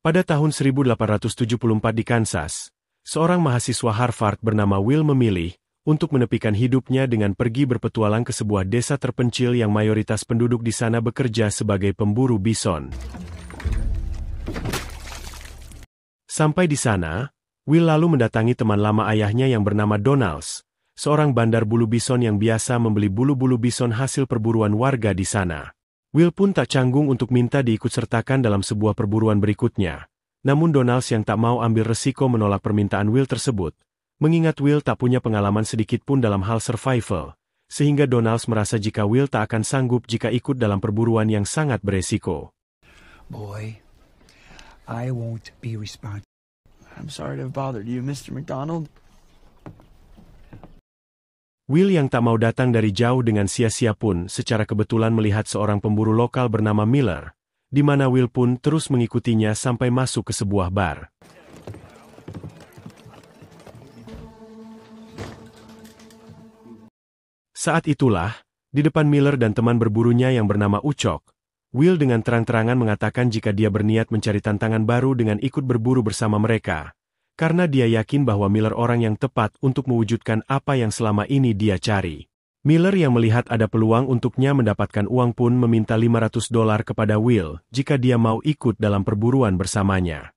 Pada tahun 1874 di Kansas, seorang mahasiswa Harvard bernama Will memilih untuk menepikan hidupnya dengan pergi berpetualang ke sebuah desa terpencil yang mayoritas penduduk di sana bekerja sebagai pemburu bison. Sampai di sana, Will lalu mendatangi teman lama ayahnya yang bernama Donald, seorang bandar bulu bison yang biasa membeli bulu-bulu bison hasil perburuan warga di sana. Will pun tak canggung untuk minta diikutsertakan dalam sebuah perburuan berikutnya. Namun Donald yang tak mau ambil resiko menolak permintaan Will tersebut, mengingat Will tak punya pengalaman sedikit pun dalam hal survival, sehingga Donald merasa jika Will tak akan sanggup jika ikut dalam perburuan yang sangat beresiko. Boy, I won't be responsible. I'm sorry to have bothered you, Mr. McDonald. Will yang tak mau datang dari jauh dengan sia-sia pun secara kebetulan melihat seorang pemburu lokal bernama Miller, di mana Will pun terus mengikutinya sampai masuk ke sebuah bar. Saat itulah, di depan Miller dan teman berburunya yang bernama Ucok, Will dengan terang-terangan mengatakan jika dia berniat mencari tantangan baru dengan ikut berburu bersama mereka, karena dia yakin bahwa Miller orang yang tepat untuk mewujudkan apa yang selama ini dia cari. Miller yang melihat ada peluang untuknya mendapatkan uang pun meminta $500 kepada Will jika dia mau ikut dalam perburuan bersamanya.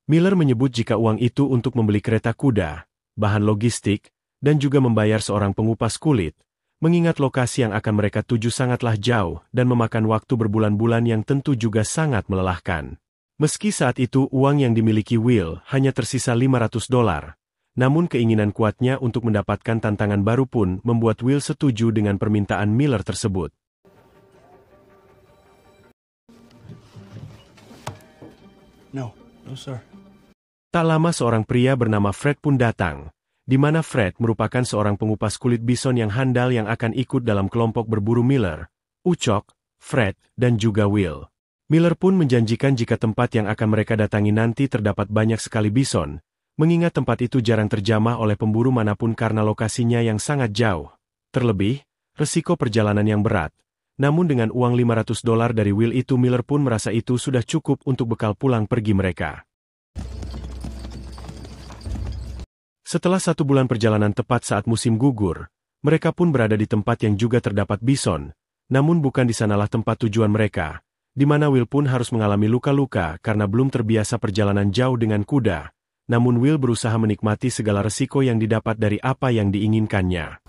Miller menyebut jika uang itu untuk membeli kereta kuda, bahan logistik, dan juga membayar seorang pengupas kulit, mengingat lokasi yang akan mereka tuju sangatlah jauh dan memakan waktu berbulan-bulan yang tentu juga sangat melelahkan. Meski saat itu uang yang dimiliki Will hanya tersisa $500, namun keinginan kuatnya untuk mendapatkan tantangan baru pun membuat Will setuju dengan permintaan Miller tersebut. No, sir. Tak lama seorang pria bernama Fred pun datang, di mana Fred merupakan seorang pengupas kulit bison yang handal yang akan ikut dalam kelompok berburu Miller, Ucok, Fred, dan juga Will. Miller pun menjanjikan jika tempat yang akan mereka datangi nanti terdapat banyak sekali bison, mengingat tempat itu jarang terjamah oleh pemburu manapun karena lokasinya yang sangat jauh. Terlebih, resiko perjalanan yang berat. Namun dengan uang $500 dari Will itu Miller pun merasa itu sudah cukup untuk bekal pulang pergi mereka. Setelah 1 bulan perjalanan tepat saat musim gugur, mereka pun berada di tempat yang juga terdapat bison, namun bukan di sanalah tempat tujuan mereka, di mana Will pun harus mengalami luka-luka karena belum terbiasa perjalanan jauh dengan kuda, namun Will berusaha menikmati segala resiko yang didapat dari apa yang diinginkannya.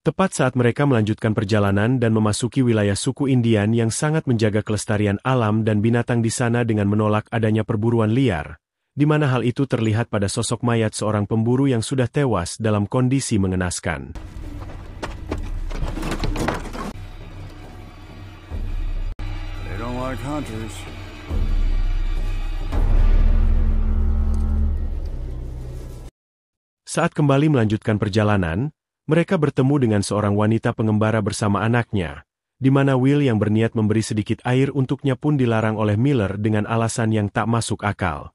Tepat saat mereka melanjutkan perjalanan dan memasuki wilayah suku Indian yang sangat menjaga kelestarian alam dan binatang di sana dengan menolak adanya perburuan liar, di mana hal itu terlihat pada sosok mayat seorang pemburu yang sudah tewas dalam kondisi mengenaskan. They don't like hunters. Saat kembali melanjutkan perjalanan, mereka bertemu dengan seorang wanita pengembara bersama anaknya, di mana Will yang berniat memberi sedikit air untuknya pun dilarang oleh Miller dengan alasan yang tak masuk akal.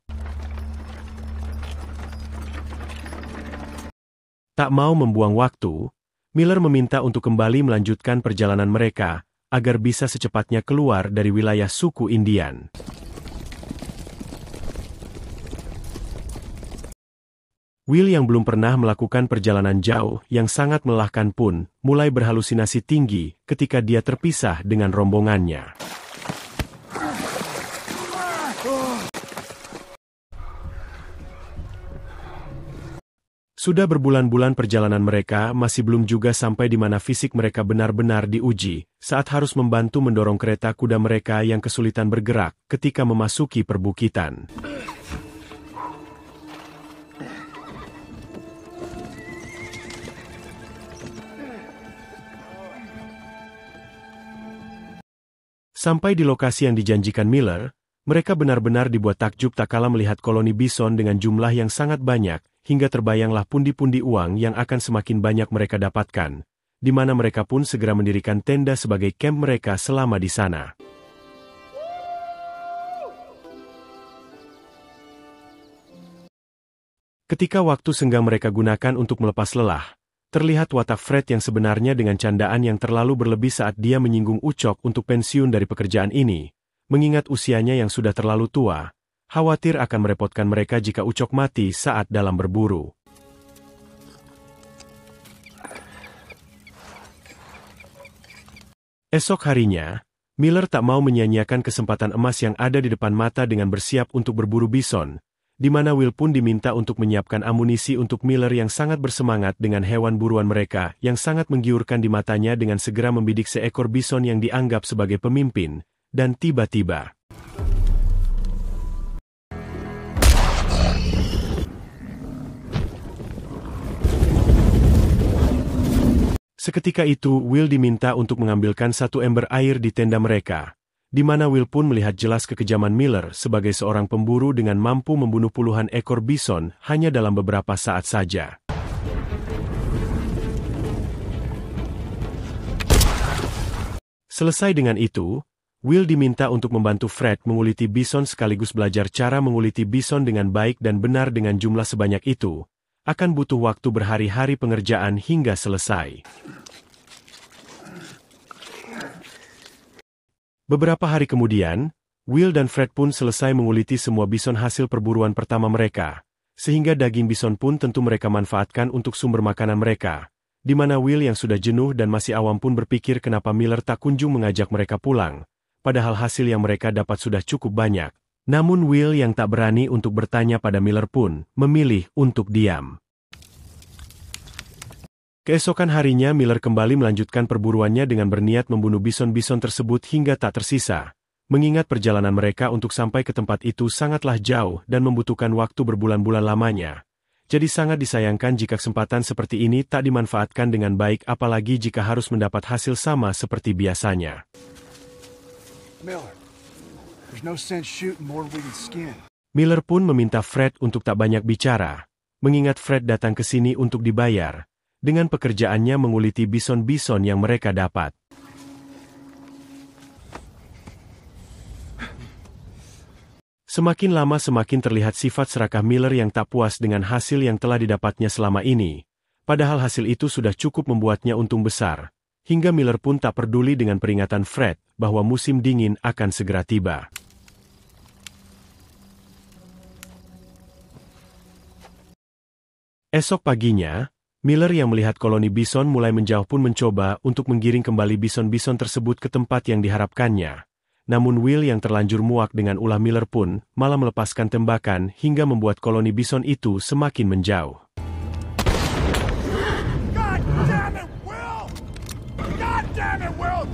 Tak mau membuang waktu, Miller meminta untuk kembali melanjutkan perjalanan mereka, agar bisa secepatnya keluar dari wilayah suku Indian. Will yang belum pernah melakukan perjalanan jauh yang sangat melelahkan pun mulai berhalusinasi tinggi ketika dia terpisah dengan rombongannya. Sudah berbulan-bulan perjalanan mereka masih belum juga sampai di mana fisik mereka benar-benar diuji saat harus membantu mendorong kereta kuda mereka yang kesulitan bergerak ketika memasuki perbukitan. Sampai di lokasi yang dijanjikan Miller, mereka benar-benar dibuat takjub tak kala melihat koloni bison dengan jumlah yang sangat banyak, hingga terbayanglah pundi-pundi uang yang akan semakin banyak mereka dapatkan, di mana mereka pun segera mendirikan tenda sebagai camp mereka selama di sana. Ketika waktu senggang mereka gunakan untuk melepas lelah, Terlihat watak Fred yang sebenarnya dengan candaan yang terlalu berlebih saat dia menyinggung Ucok untuk pensiun dari pekerjaan ini. Mengingat usianya yang sudah terlalu tua, khawatir akan merepotkan mereka jika Ucok mati saat dalam berburu. Esok harinya, Miller tak mau menyia-nyiakan kesempatan emas yang ada di depan mata dengan bersiap untuk berburu bison, di mana Will pun diminta untuk menyiapkan amunisi untuk Miller yang sangat bersemangat dengan hewan buruan mereka yang sangat menggiurkan di matanya dengan segera membidik seekor bison yang dianggap sebagai pemimpin, dan tiba-tiba seketika itu Will diminta untuk mengambilkan satu ember air di tenda mereka, di mana Will pun melihat jelas kekejaman Miller sebagai seorang pemburu dengan mampu membunuh puluhan ekor bison hanya dalam beberapa saat saja. Selesai dengan itu, Will diminta untuk membantu Fred menguliti bison sekaligus belajar cara menguliti bison dengan baik dan benar dengan jumlah sebanyak itu. Akan butuh waktu berhari-hari pengerjaan hingga selesai. Beberapa hari kemudian, Will dan Fred pun selesai menguliti semua bison hasil perburuan pertama mereka, sehingga daging bison pun tentu mereka manfaatkan untuk sumber makanan mereka, di mana Will yang sudah jenuh dan masih awam pun berpikir kenapa Miller tak kunjung mengajak mereka pulang, padahal hasil yang mereka dapat sudah cukup banyak. Namun Will yang tak berani untuk bertanya pada Miller pun memilih untuk diam. Keesokan harinya Miller kembali melanjutkan perburuannya dengan berniat membunuh bison-bison tersebut hingga tak tersisa, mengingat perjalanan mereka untuk sampai ke tempat itu sangatlah jauh dan membutuhkan waktu berbulan-bulan lamanya. Jadi sangat disayangkan jika kesempatan seperti ini tak dimanfaatkan dengan baik apalagi jika harus mendapat hasil sama seperti biasanya. Miller pun meminta Fred untuk tak banyak bicara, mengingat Fred datang ke sini untuk dibayar, dengan pekerjaannya menguliti bison-bison yang mereka dapat. Semakin lama semakin terlihat sifat serakah Miller yang tak puas dengan hasil yang telah didapatnya selama ini, padahal hasil itu sudah cukup membuatnya untung besar, hingga Miller pun tak peduli dengan peringatan Fred bahwa musim dingin akan segera tiba. Esok paginya, Miller yang melihat koloni bison mulai menjauh pun mencoba untuk menggiring kembali bison-bison tersebut ke tempat yang diharapkannya. Namun Will yang terlanjur muak dengan ulah Miller pun malah melepaskan tembakan hingga membuat koloni bison itu semakin menjauh. God damn it, Will! God damn it, Will!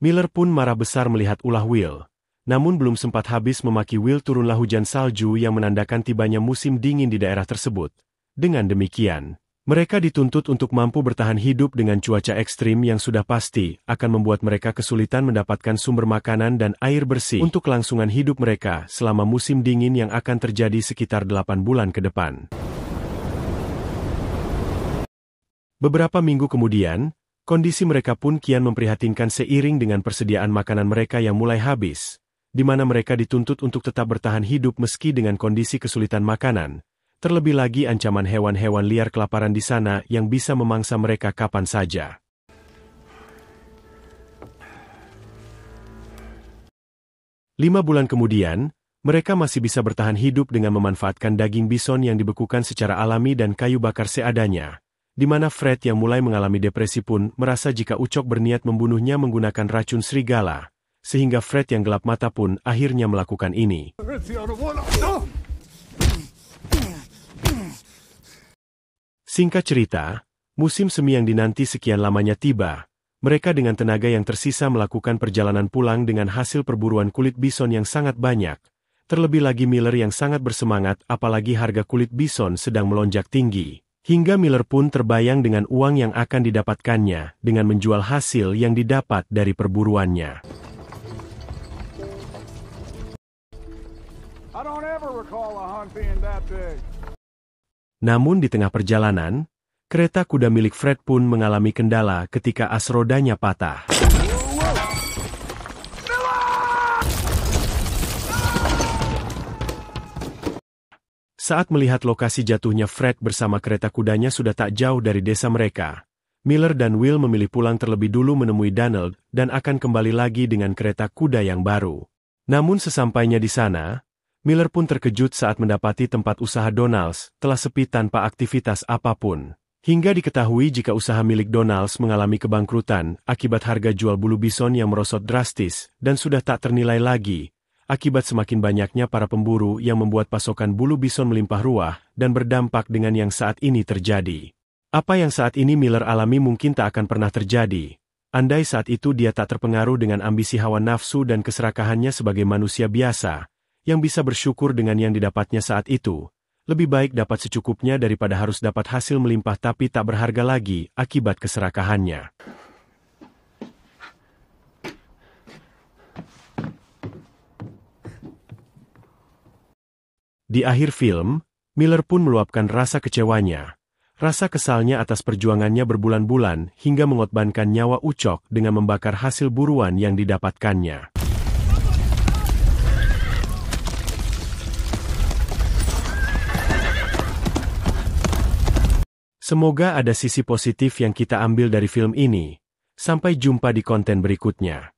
Miller pun marah besar melihat ulah Will. Namun belum sempat habis memaki Will turunlah hujan salju yang menandakan tibanya musim dingin di daerah tersebut. Dengan demikian, mereka dituntut untuk mampu bertahan hidup dengan cuaca ekstrim yang sudah pasti akan membuat mereka kesulitan mendapatkan sumber makanan dan air bersih untuk kelangsungan hidup mereka selama musim dingin yang akan terjadi sekitar 8 bulan ke depan. Beberapa minggu kemudian, kondisi mereka pun kian memprihatinkan seiring dengan persediaan makanan mereka yang mulai habis, di mana mereka dituntut untuk tetap bertahan hidup meski dengan kondisi kesulitan makanan, terlebih lagi ancaman hewan-hewan liar kelaparan di sana yang bisa memangsa mereka kapan saja. Lima bulan kemudian, mereka masih bisa bertahan hidup dengan memanfaatkan daging bison yang dibekukan secara alami dan kayu bakar seadanya, di mana Fred yang mulai mengalami depresi pun merasa jika Ucok berniat membunuhnya menggunakan racun serigala, sehingga Fred yang gelap mata pun akhirnya melakukan ini. Singkat cerita, musim semi yang dinanti sekian lamanya tiba. Mereka dengan tenaga yang tersisa melakukan perjalanan pulang dengan hasil perburuan kulit bison yang sangat banyak. Terlebih lagi Miller yang sangat bersemangat apalagi harga kulit bison sedang melonjak tinggi. Hingga Miller pun terbayang dengan uang yang akan didapatkannya dengan menjual hasil yang didapat dari perburuannya. Namun di tengah perjalanan, kereta kuda milik Fred pun mengalami kendala ketika as rodanya patah. Saat melihat lokasi jatuhnya Fred bersama kereta kudanya sudah tak jauh dari desa mereka, Miller dan Will memilih pulang terlebih dulu menemui Donald dan akan kembali lagi dengan kereta kuda yang baru. Namun sesampainya di sana, Miller pun terkejut saat mendapati tempat usaha Donalds telah sepi tanpa aktivitas apapun. Hingga diketahui jika usaha milik Donalds mengalami kebangkrutan akibat harga jual bulu bison yang merosot drastis dan sudah tak ternilai lagi, akibat semakin banyaknya para pemburu yang membuat pasokan bulu bison melimpah ruah dan berdampak dengan yang saat ini terjadi. Apa yang saat ini Miller alami mungkin tak akan pernah terjadi, andai saat itu dia tak terpengaruh dengan ambisi hawa nafsu dan keserakahannya sebagai manusia biasa, yang bisa bersyukur dengan yang didapatnya saat itu. Lebih baik dapat secukupnya daripada harus dapat hasil melimpah tapi tak berharga lagi akibat keserakahannya. Di akhir film, Miller pun meluapkan rasa kecewanya. Rasa kesalnya atas perjuangannya berbulan-bulan hingga mengorbankan nyawa Ucok dengan membakar hasil buruan yang didapatkannya. Semoga ada sisi positif yang kita ambil dari film ini. Sampai jumpa di konten berikutnya.